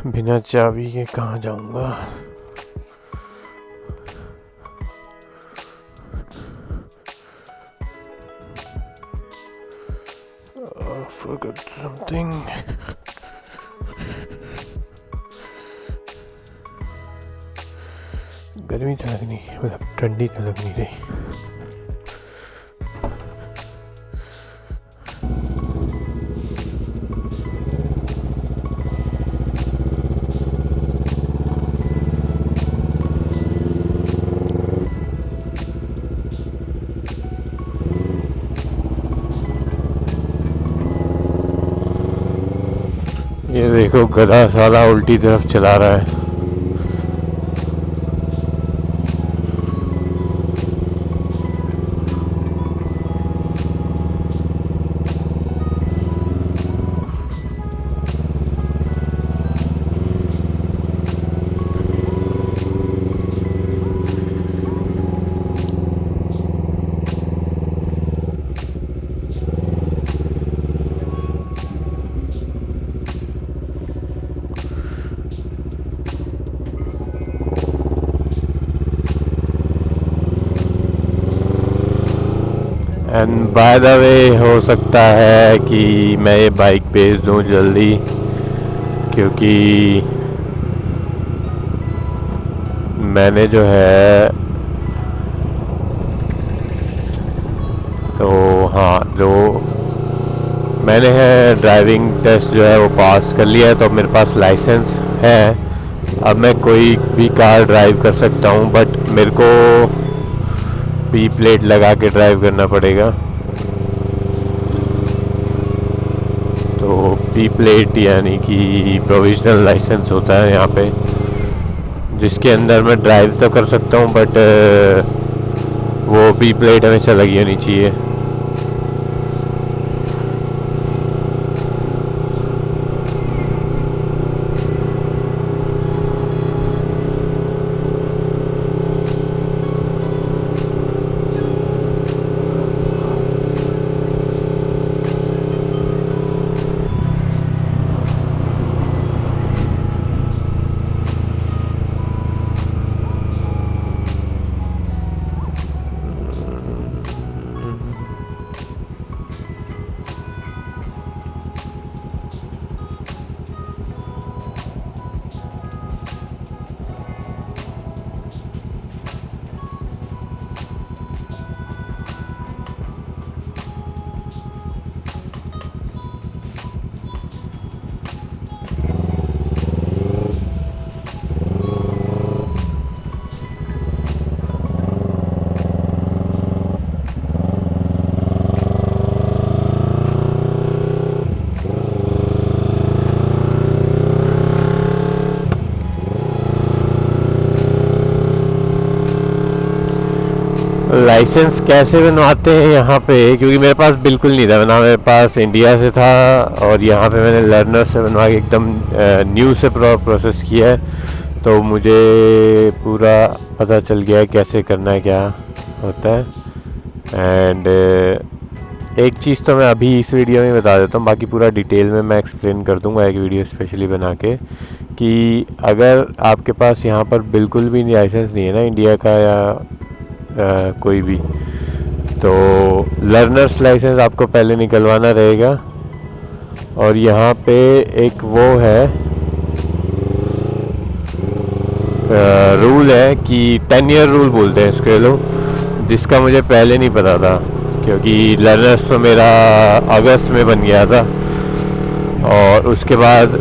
बिना चाबी के कहाँ जाऊँगा। Forgot something. गर्मी तो लग नहीं, मतलब ठंडी तो लग नहीं रही। ये देखो गधा साला उल्टी तरफ चला रहा है। एंड बाय द वे हो सकता है कि मैं ये बाइक बेच दूँ जल्दी, क्योंकि मैंने जो है तो हाँ जो मैंने है ड्राइविंग टेस्ट जो है वो पास कर लिया है, तो मेरे पास लाइसेंस है। अब मैं कोई भी कार ड्राइव कर सकता हूँ, बट मेरे को पी प्लेट लगा के ड्राइव करना पड़ेगा। तो पी प्लेट यानी कि प्रोविजनल लाइसेंस होता है यहाँ पे, जिसके अंदर मैं ड्राइव तो कर सकता हूँ, बट वो पी प्लेट हमेशा लगी होनी चाहिए। लाइसेंस कैसे बनवाते हैं यहाँ पे, क्योंकि मेरे पास बिल्कुल नहीं था ना, मेरे पास इंडिया से था और यहाँ पे मैंने लर्नर से बनवा के एकदम न्यू से प्रोसेस किया है, तो मुझे पूरा पता चल गया है कैसे करना है, क्या होता है। एंड एक चीज़ तो मैं अभी इस वीडियो में बता देता हूँ, बाकी पूरा डिटेल में मैं एक्सप्लेन कर दूँगा एक वीडियो स्पेशली बना के, कि अगर आपके पास यहाँ पर बिल्कुल भी लाइसेंस नहीं है ना इंडिया का या कोई भी, तो लर्नर्स लाइसेंस आपको पहले निकलवाना रहेगा। और यहाँ पे एक वो है रूल है कि 10 ईयर रूल बोलते हैं इसके लोग, जिसका मुझे पहले नहीं पता था, क्योंकि लर्नर्स तो मेरा अगस्त में बन गया था और उसके बाद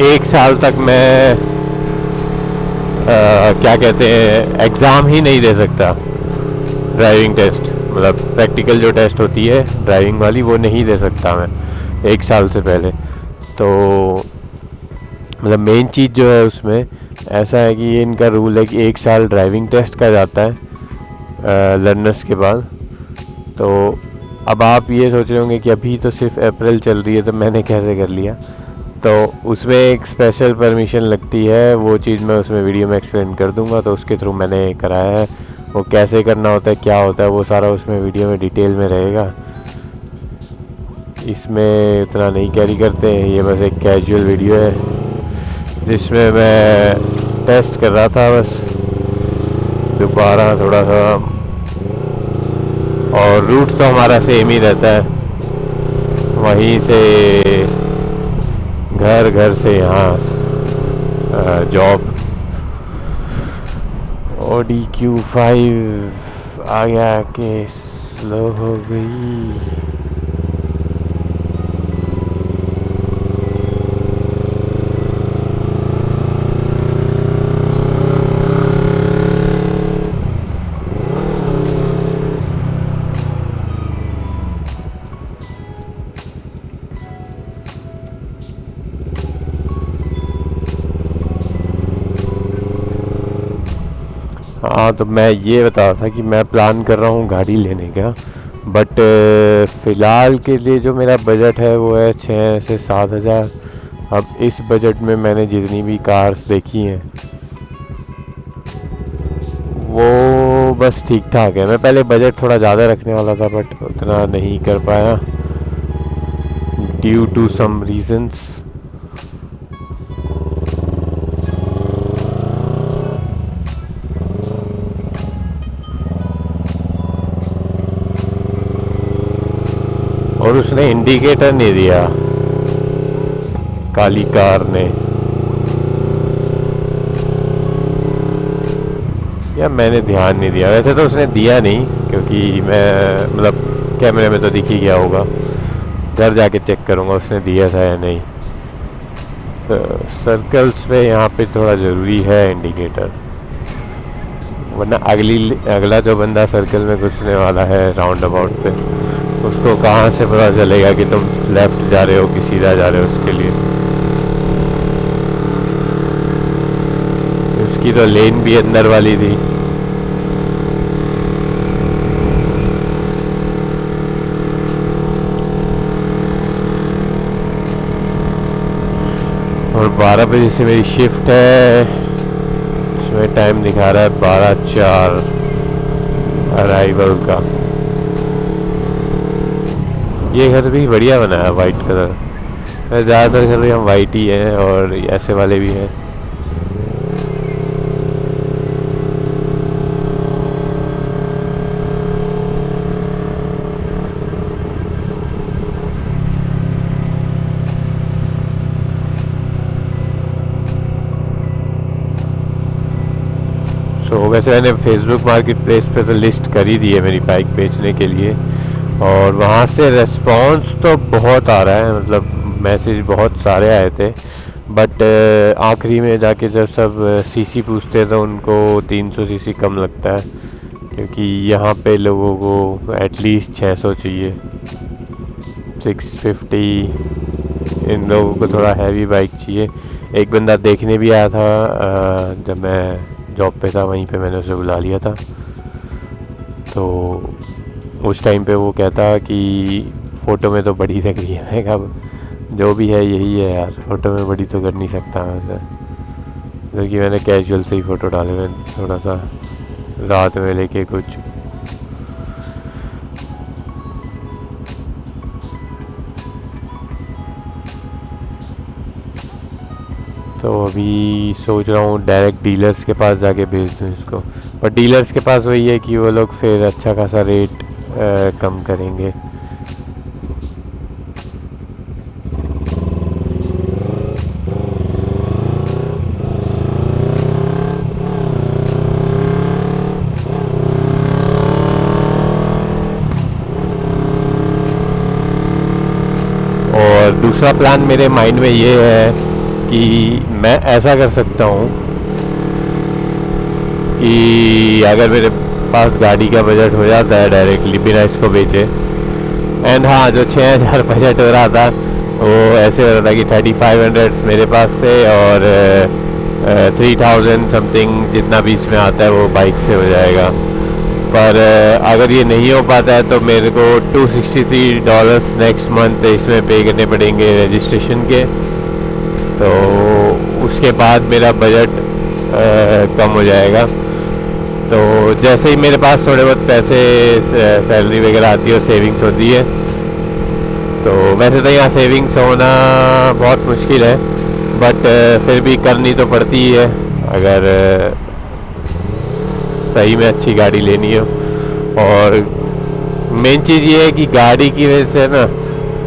1 साल तक मैं क्या कहते हैं एग्ज़ाम ही नहीं दे सकता। ड्राइविंग टेस्ट मतलब प्रैक्टिकल जो टेस्ट होती है ड्राइविंग वाली, वो नहीं दे सकता मैं 1 साल से पहले। तो मतलब मेन चीज़ जो है उसमें ऐसा है कि ये इनका रूल है कि 1 साल ड्राइविंग टेस्ट का जाता है लर्नर्स के बाद। तो अब आप ये सोच रहे होंगे कि अभी तो सिर्फ अप्रैल चल रही है तो मैंने कैसे कर लिया, तो उसमें एक स्पेशल परमिशन लगती है, वो चीज़ मैं उसमें वीडियो में एक्सप्लेन कर दूंगा। तो उसके थ्रू मैंने कराया है, वो कैसे करना होता है, क्या होता है, वो सारा उसमें वीडियो में डिटेल में रहेगा। इसमें इतना नहीं कैरी करते हैं, ये बस एक कैजुअल वीडियो है जिसमें मैं टेस्ट कर रहा था बस दोबारा थोड़ा सा। और रूट तो हमारा सेम ही रहता है, वहीं से घर, घर से यहाँ जॉब। ऑडी Q5 आ गया के स्लो हो गई। हाँ, तो मैं ये बता रहा था कि मैं प्लान कर रहा हूँ गाड़ी लेने का, बट फ़िलहाल के लिए जो मेरा बजट है वो है 6 से 7 हज़ार। अब इस बजट में मैंने जितनी भी कार्स देखी हैं वो बस ठीक ठाक है। मैं पहले बजट थोड़ा ज़्यादा रखने वाला था बट उतना नहीं कर पाया ड्यू टू सम रीजंस। और उसने इंडिकेटर नहीं दिया, काली कार ने। या मैंने ध्यान नहीं दिया, वैसे तो उसने दिया नहीं क्योंकि मैं मतलब कैमरे में तो दिख ही गया होगा। घर जाके चेक करूँगा उसने दिया था या नहीं। तो सर्कल्स पे यहाँ पे थोड़ा ज़रूरी है इंडिकेटर, वरना अगला जो बंदा सर्कल में घुसने वाला है राउंड अबाउट पे, उसको कहाँ से पता चलेगा कि तुम लेफ़्ट जा रहे हो कि सीधा जा रहे हो। उसके लिए उसकी तो लेन भी अंदर वाली थी। और 12 बजे से मेरी शिफ्ट है, इसमें टाइम दिखा रहा है 12:04 अराइवल का। ये घर भी बढ़िया बना है, वाइट कलर। ज़्यादातर घर भी हम वाइट ही हैं और ऐसे वाले भी हैं। वैसे मैंने फेसबुक मार्केट प्लेस पे तो लिस्ट कर ही दी है मेरी बाइक बेचने के लिए, और वहाँ से रिस्पॉन्स तो बहुत आ रहा है, मतलब मैसेज बहुत सारे आए थे। बट आखिरी में जाके जब सब सीसी पूछते हैं तो उनको 300 सीसी कम लगता है, क्योंकि यहाँ पे लोगों को एटलीस्ट 600 चाहिए, 650। इन लोगों को थोड़ा हैवी बाइक चाहिए। एक बंदा देखने भी आया था जब मैं जॉब पे था, वहीं पे मैंने उसे बुला लिया था। तो उस टाइम पे वो कहता कि फ़ोटो में तो बड़ी लग रही है। मैं कहा जो भी है यही है यार, फ़ोटो में बड़ी तो कर नहीं सकता मैं उसे, क्योंकि मैंने कैजुअल से ही फ़ोटो डाले। मैं थोड़ा सा रात में लेके कुछ। तो अभी सोच रहा हूँ डायरेक्ट डीलर्स के पास जाके भेज दूँ इसको, पर डीलर्स के पास वही है कि वो लोग फिर अच्छा खासा रेट कम करेंगे। और दूसरा प्लान मेरे माइंड में ये है कि मैं ऐसा कर सकता हूँ कि अगर मेरे पास गाड़ी का बजट हो जाता है डायरेक्टली बिना इसको बेचे, एंड हाँ जो 6,000 बजट हो रहा था वो ऐसे हो रहा था कि 3500 मेरे पास से और 3000 समथिंग जितना भी इसमें आता है वो बाइक से हो जाएगा। पर अगर ये नहीं हो पाता है तो मेरे को $263 नेक्स्ट मंथ इसमें पे करने पड़ेंगे रजिस्ट्रेशन के। तो उसके बाद मेरा बजट कम हो जाएगा। तो जैसे ही मेरे पास थोड़े बहुत पैसे सैलरी वगैरह आती है और सेविंग्स होती है, तो वैसे तो यहाँ सेविंग्स होना बहुत मुश्किल है, बट फिर भी करनी तो पड़ती ही है अगर सही में अच्छी गाड़ी लेनी हो। और मेन चीज़ ये है कि गाड़ी की वजह से ना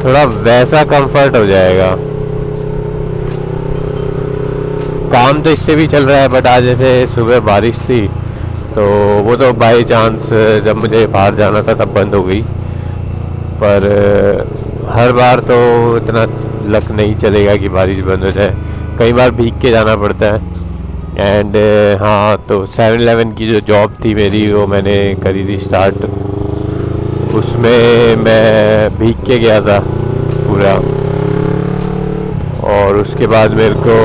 थोड़ा वैसा कंफर्ट हो जाएगा। काम तो इससे भी चल रहा है, बट आज जैसे सुबह बारिश थी तो वो तो बाई चांस जब मुझे बाहर जाना था तब बंद हो गई। पर हर बार तो इतना लक नहीं चलेगा कि बारिश बंद हो जाए, कई बार भीग के जाना पड़ता है। एंड हाँ, तो 7-Eleven की जो जॉब थी मेरी वो मैंने करी थी स्टार्ट, उसमें मैं भीग के गया था पूरा। और उसके बाद मेरे को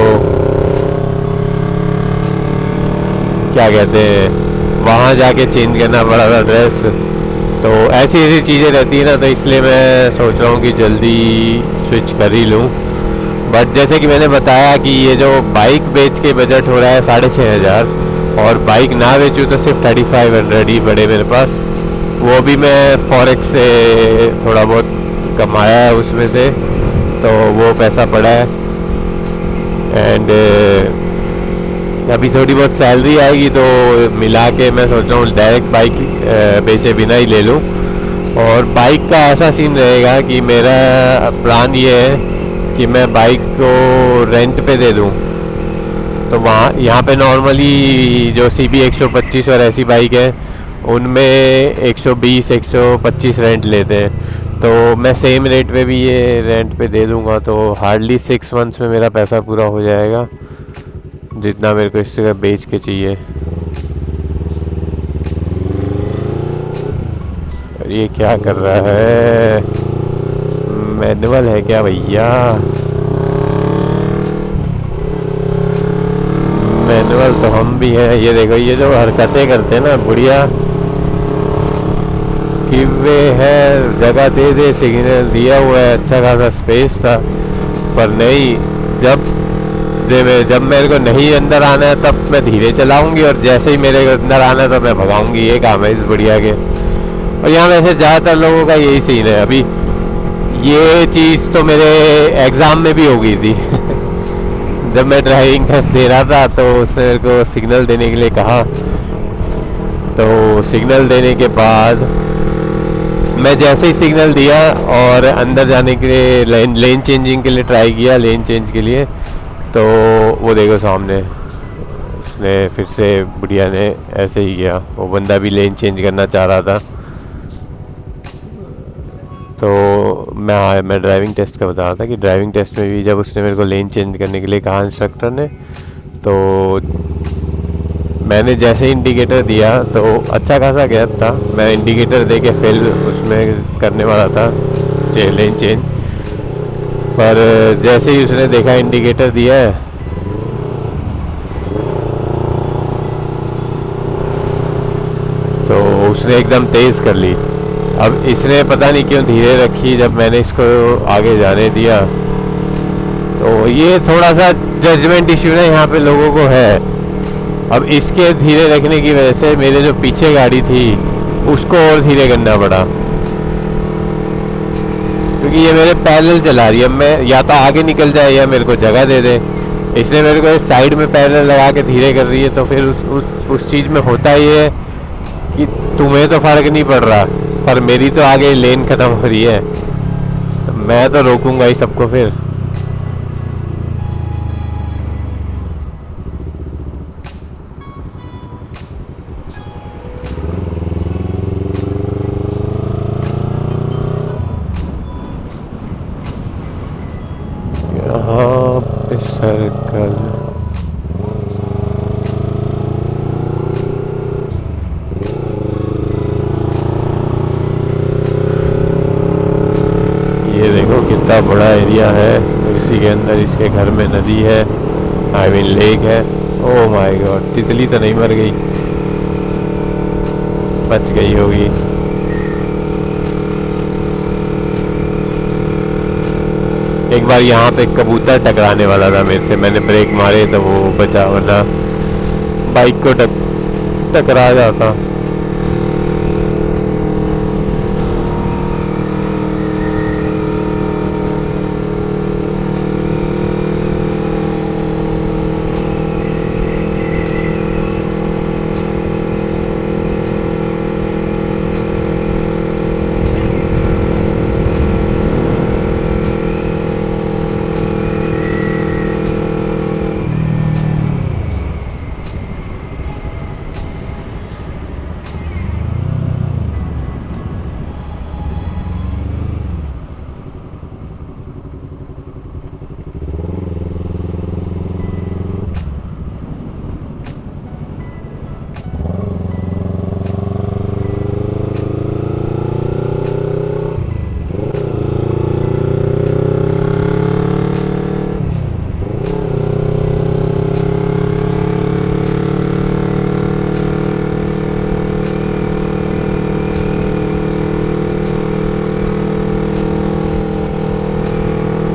क्या कहते हैं, वहाँ जाके चेंज करना पड़ा था ड्रेस। तो ऐसी ऐसी चीज़ें रहती है ना, तो इसलिए मैं सोच रहा हूँ कि जल्दी स्विच कर ही लूँ। बट जैसे कि मैंने बताया कि ये जो बाइक बेच के बजट हो रहा है 6,500, और बाइक ना बेचूँ तो सिर्फ 3,500 ही पड़े मेरे पास। वो भी मैं फॉरेक्स से थोड़ा बहुत कमाया है उसमें से, तो वो पैसा पड़ा है। एंड अभी थोड़ी बहुत सैलरी आएगी तो मिला के मैं सोच रहा हूँ डायरेक्ट बाइक बेचे बिना ही ले लूँ। और बाइक का ऐसा सीन रहेगा कि मेरा प्लान ये है कि मैं बाइक को रेंट पे दे दूँ। तो वहाँ यहाँ पे नॉर्मली जो CB 125 और ऐसी बाइक है उनमें 120-125 रेंट लेते हैं। तो मैं सेम रेट पे भी ये रेंट पे दे दूँगा, तो हार्डली 6 मंथ्स में मेरा पैसा पूरा हो जाएगा, जितना मेरे को इससे बेच के चाहिए। और ये क्या कर रहा है, मैनुअल है क्या भैया? मैनुअल तो हम भी हैं। ये देखो, ये जो हरकतें करते हैं ना बुढ़िया, कि वे है जगह दे दे, सिग्नल दिया हुआ है, अच्छा खासा स्पेस था, पर नहीं। जब मेरे को नहीं अंदर आना है तब मैं धीरे चलाऊंगी, और जैसे ही मेरे को अंदर आना है तो मैं भगाऊंगी। ये काम है इस बढ़िया के। और यहाँ वैसे ज़्यादातर लोगों का यही सीन है। अभी ये चीज़ तो मेरे एग्ज़ाम में भी हो गई थी जब मैं ड्राइविंग टेस्ट दे रहा था तो उसने मेरे को सिग्नल देने के लिए कहा। तो सिग्नल देने के बाद मैं जैसे ही सिग्नल दिया और अंदर जाने के लिए लेन चेंजिंग के लिए ट्राई किया, लेन चेंज के लिए, तो वो देखो सामने उसने फिर से बुढ़िया ने ऐसे ही किया। वो बंदा भी लेन चेंज करना चाह रहा था। तो मैं ड्राइविंग टेस्ट का बता रहा था कि ड्राइविंग टेस्ट में भी जब उसने मेरे को लेन चेंज करने के लिए कहा इंस्ट्रक्टर ने, तो मैंने जैसे इंडिकेटर दिया तो अच्छा खासा गैप था। मैं इंडिकेटर दे के फेल उसमें करने वाला था लेन चेंज, पर जैसे ही उसने देखा इंडिकेटर दिया है तो उसने एकदम तेज़ कर ली। अब इसने पता नहीं क्यों धीरे रखी जब मैंने इसको आगे जाने दिया। तो ये थोड़ा सा जजमेंट इश्यू ना यहाँ पे लोगों को है। अब इसके धीरे रखने की वजह से मेरे जो पीछे गाड़ी थी उसको और धीरे करना पड़ा, क्योंकि ये मेरे पैरेलल चला रही है। अब मैं या तो आगे निकल जाए या मेरे को जगह दे दे। इसने मेरे को साइड में पैरेलल लगा के धीरे कर रही है, तो फिर उस चीज़ में होता ये है कि तुम्हें तो फ़र्क नहीं पड़ रहा, पर मेरी तो आगे लेन ख़त्म हो रही है, तो मैं तो रोकूंगा ही सबको फिर। यहाँ पे सर्कल, ये देखो कितना बड़ा एरिया है। इसी के अंदर इसके घर में नदी है, आई मीन लेक है। ओह माय गॉड, तितली तो नहीं मर गई, बच गई होगी। एक बार यहाँ पे कबूतर टकराने वाला था मेरे से, मैंने ब्रेक मारे तो वो बचा, वरना बाइक को टकरा जाता।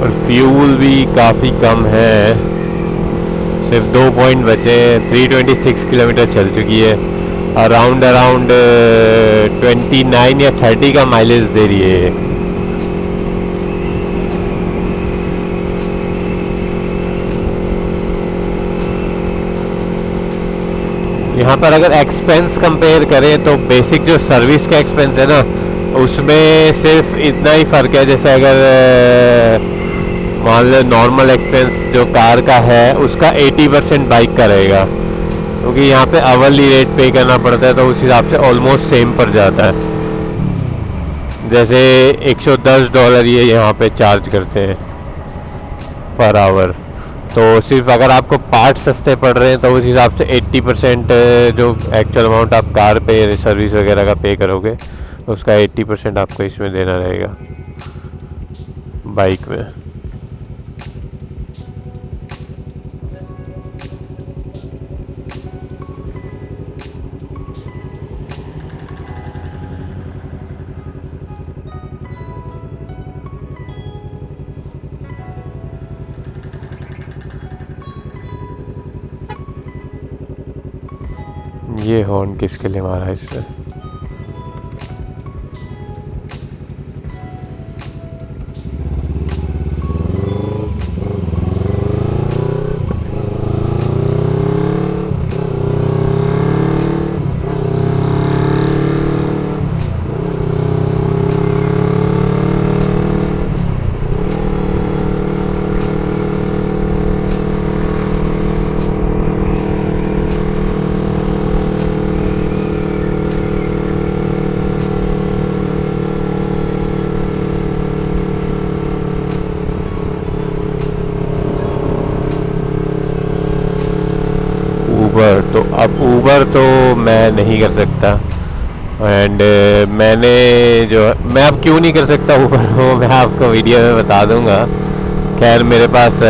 और फ्यूल भी काफ़ी कम है, सिर्फ 2 पॉइंट बचे हैं। 326 किलोमीटर चल चुकी है। अराउंड 29 या 30 का माइलेज दे रही है। यहाँ पर अगर एक्सपेंस कंपेयर करें तो बेसिक जो सर्विस का एक्सपेंस है ना, उसमें सिर्फ इतना ही फ़र्क है। जैसे अगर मान लो नॉर्मल एक्सपेंस जो कार का है उसका 80% बाइक का रहेगा, क्योंकि यहाँ पे आवरली रेट पे करना पड़ता है, तो उस हिसाब से ऑलमोस्ट सेम पड़ जाता है। जैसे $110 ये यहाँ पे चार्ज करते हैं पर आवर। तो सिर्फ अगर आपको पार्ट सस्ते पड़ रहे हैं तो उस हिसाब से 80% जो एक्चुअल अमाउंट आप कार पे सर्विस वगैरह का पे करोगे, उसका 80% आपको इसमें देना रहेगा बाइक में। ये हॉर्न किसके लिए मारा है इसने? ऊबर तो अब ऊबर तो मैं नहीं कर सकता। एंड मैंने जो मैं अब क्यों नहीं कर सकता ऊबर वो मैं आपको वीडियो में बता दूंगा। खैर मेरे पास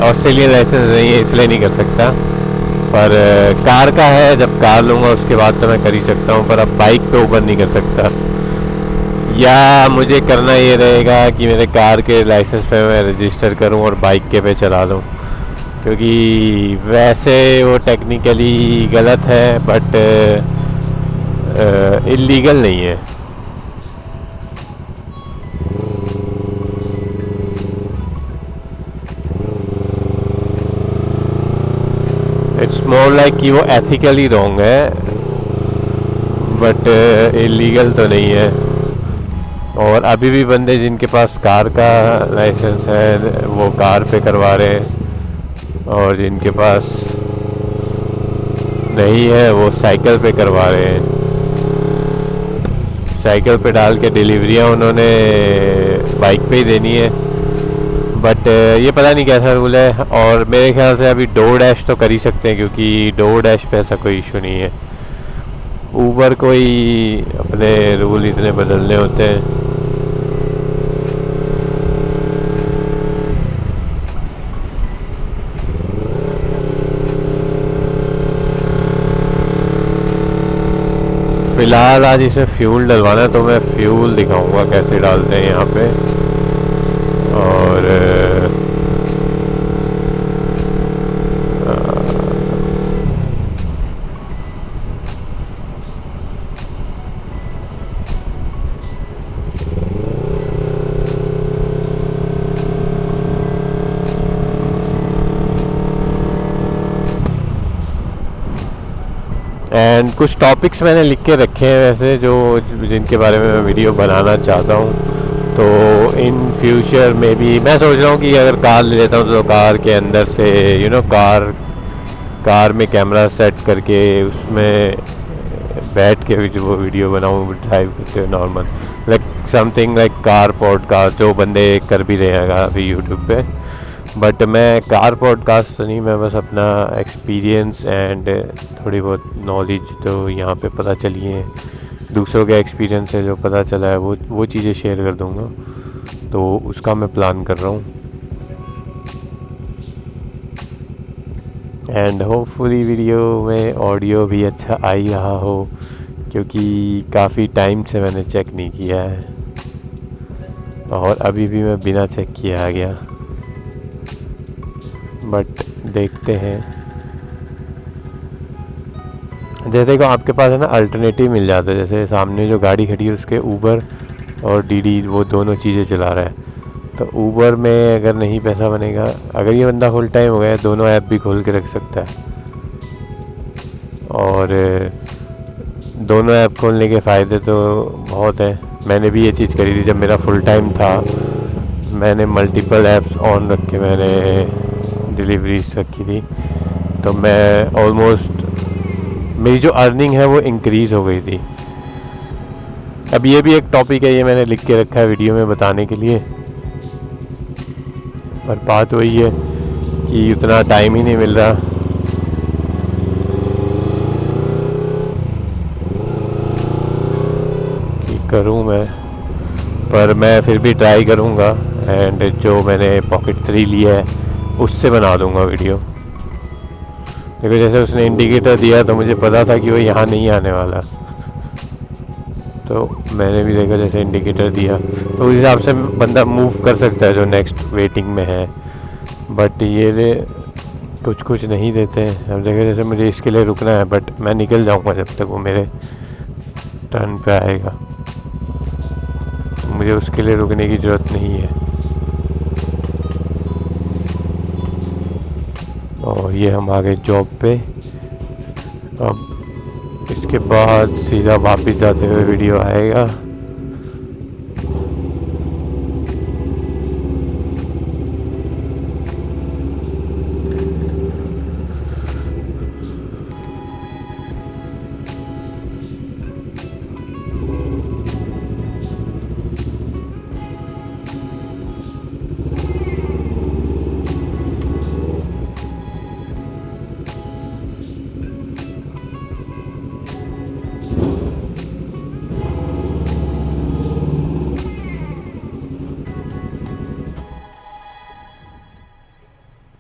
ऑस्ट्रेलियन लाइसेंस नहीं है इसलिए नहीं कर सकता, पर कार का है। जब कार लूँगा उसके बाद तो मैं कर ही सकता हूँ, पर अब बाइक पे ऊबर नहीं कर सकता। या मुझे करना ये रहेगा कि मेरे कार के लाइसेंस पे मैं रजिस्टर करूँ और बाइक के पे चला दूँ, क्योंकि वैसे वो टेक्निकली गलत है बट इलीगल नहीं है। इट्स मोर लाइक कि वो एथिकली रॉन्ग है बट इलीगल तो नहीं है। और अभी भी बंदे जिनके पास कार का लाइसेंस है वो कार पे करवा रहे हैं, और जिनके पास नहीं है वो साइकिल पे करवा रहे हैं। साइकिल पे डाल के डिलीवरियाँ उन्होंने बाइक पे ही देनी है, बट ये पता नहीं कैसा रूल है। और मेरे ख्याल से अभी डोर डैश तो कर ही सकते हैं, क्योंकि डोर डैश पे ऐसा कोई इशू नहीं है। ऊबर को ही अपने रूल इतने बदलने होते हैं। फ़िलहाल आज इसमें फ्यूल डलवाना है, तो मैं फ्यूल दिखाऊंगा कैसे डालते हैं यहाँ पे। और एंड कुछ टॉपिक्स मैंने लिख के रखे हैं वैसे, जो जिनके बारे में मैं वीडियो बनाना चाहता हूँ। तो इन फ्यूचर में भी मैं सोच रहा हूँ कि अगर कार ले लेता हूँ तो कार के अंदर से कार में कैमरा सेट करके उसमें बैठ के भी जो वो वीडियो बनाऊँ ड्राइव करते हुए normal, like something like car podcast, जो बंदे कर भी रहे हैं अभी यूट्यूब पे। बट मैं कार पॉडकास्ट तो नहीं, मैं बस अपना एक्सपीरियंस एंड थोड़ी बहुत नॉलेज तो यहाँ पे पता चली है, दूसरों के एक्सपीरियंस से जो पता चला है वो चीज़ें शेयर कर दूँगा। तो उसका मैं प्लान कर रहा हूँ। एंड होपफुली वीडियो में ऑडियो भी अच्छा आ ही रहा हो, क्योंकि काफ़ी टाइम से मैंने चेक नहीं किया है और अभी भी मैं बिना चेक किए आ गया। बट देखते हैं। जैसे देखो आपके पास है ना अल्टरनेटिव मिल जाता है, जैसे सामने जो गाड़ी खड़ी है उसके ऊबर और डीडी वो दोनों चीज़ें चला रहा है। तो ऊबर में अगर नहीं पैसा बनेगा, अगर ये बंदा फुल टाइम हो गया दोनों ऐप भी खोल के रख सकता है। और दोनों ऐप खोलने के फ़ायदे तो बहुत हैं। मैंने भी ये चीज़ करी थी जब मेरा फुल टाइम था। मैंने मल्टीपल ऐप्स ऑन रख के मैंने डिलीवरीज रखी थी, तो मैं ऑलमोस्ट मेरी जो अर्निंग है वो इंक्रीज़ हो गई थी। अब ये भी एक टॉपिक है, ये मैंने लिख के रखा है वीडियो में बताने के लिए, पर बात वही है कि उतना टाइम ही नहीं मिल रहा। कि करूँ मैं, पर मैं फिर भी ट्राई करूँगा। एंड जो मैंने पॉकेट 3 लिया है उससे बना दूँगा वीडियो। देखो जैसे उसने इंडिकेटर दिया तो मुझे पता था कि वो यहाँ नहीं आने वाला, तो मैंने भी देखा जैसे इंडिकेटर दिया तो उस हिसाब से बंदा मूव कर सकता है जो नेक्स्ट वेटिंग में है। बट ये कुछ नहीं देते हैं। अब देखो जैसे मुझे इसके लिए रुकना है, बट मैं निकल जाऊंगा जब तक वो मेरे टर्न पे आएगा, मुझे उसके लिए रुकने की ज़रूरत नहीं है। और ये हम आ गए जॉब पे। अब इसके बाद सीधा वापस जाते हुए वीडियो आएगा।